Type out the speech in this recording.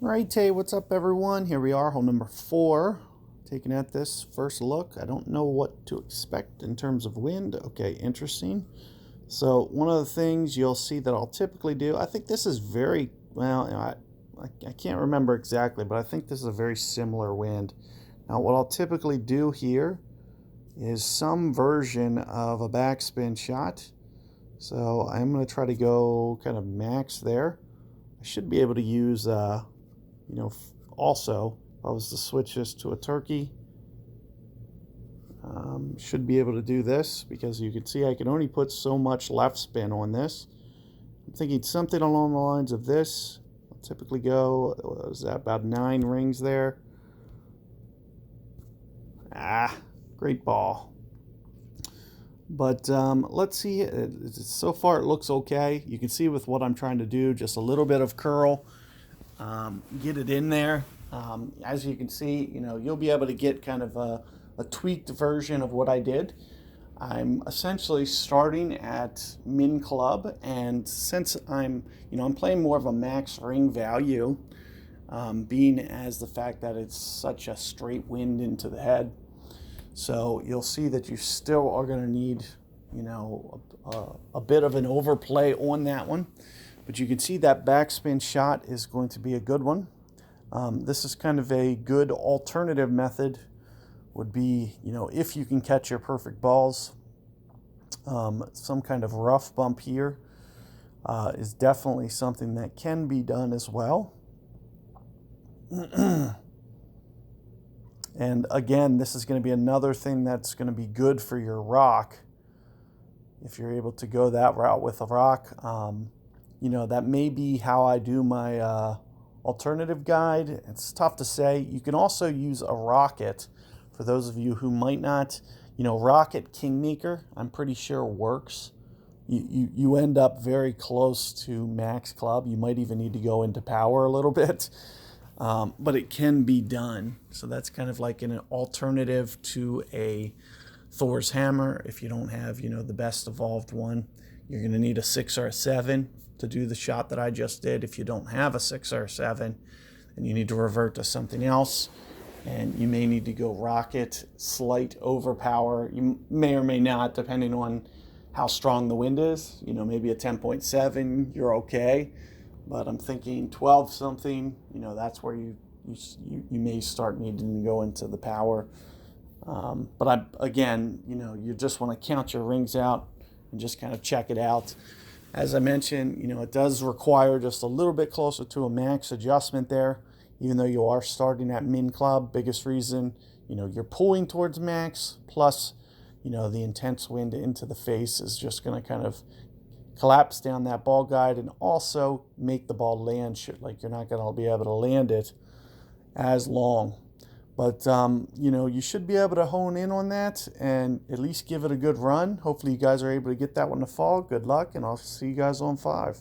Right, hey, what's up, everyone? Here we are, hole number 4. Taking at this first look. I don't know what to expect in terms of wind. Okay, interesting. So one of the things you'll see that I'll typically do, I think this is very, well, I can't remember exactly, but I think this is a very similar wind. Now, what I'll typically do here is some version of a backspin shot. So I'm going to try to go kind of max there. I should be able to use also, if I was to switch this to a turkey, should be able to do this because you can see I can only put so much left spin on this. I'm thinking something along the lines of this. I'll typically go, what is that, about 9 rings there. Great ball. But let's see, so far it looks okay. You can see with what I'm trying to do, just a little bit of curl. Get it in there. As you can see, you'll be able to get kind of a tweaked version of what I did. I'm essentially starting at min club, and since I'm playing more of a max ring value, being as the fact that it's such a straight wind into the head. So you'll see that you still are going to need, a bit of an overplay on that one. But you can see that backspin shot is going to be a good one. This is kind of a good alternative method, would be, if you can catch your perfect balls, some kind of rough bump here is definitely something that can be done as well. And again, this is going to be another thing that's going to be good for your rock. If you're able to go that route with a rock, that may be how I do my alternative guide. It's tough to say. You can also use a rocket for those of you who might not. Rocket Kingmaker, I'm pretty sure works. You end up very close to max club. You might even need to go into power a little bit. But it can be done. So that's kind of like an alternative to a Thor's hammer. If you don't have, the best evolved one, you're going to need a 6 or a 7 to do the shot that I just did. If you don't have a 6 or a 7, then you need to revert to something else. And you may need to go rocket, slight overpower. You may or may not, depending on how strong the wind is. Maybe a 10.7, you're okay. But I'm thinking 12 something, that's where you may start needing to go into the power. But you just want to count your rings out and just kind of check it out. As I mentioned, it does require just a little bit closer to a max adjustment there, even though you are starting at min club. Biggest reason, you're pulling towards max, plus, the intense wind into the face is just going to kind of collapse down that ball guide and also make the ball land like you're not going to be able to land it as long. But, you should be able to hone in on that and at least give it a good run. Hopefully you guys are able to get that one to fall. Good luck, and I'll see you guys on 5.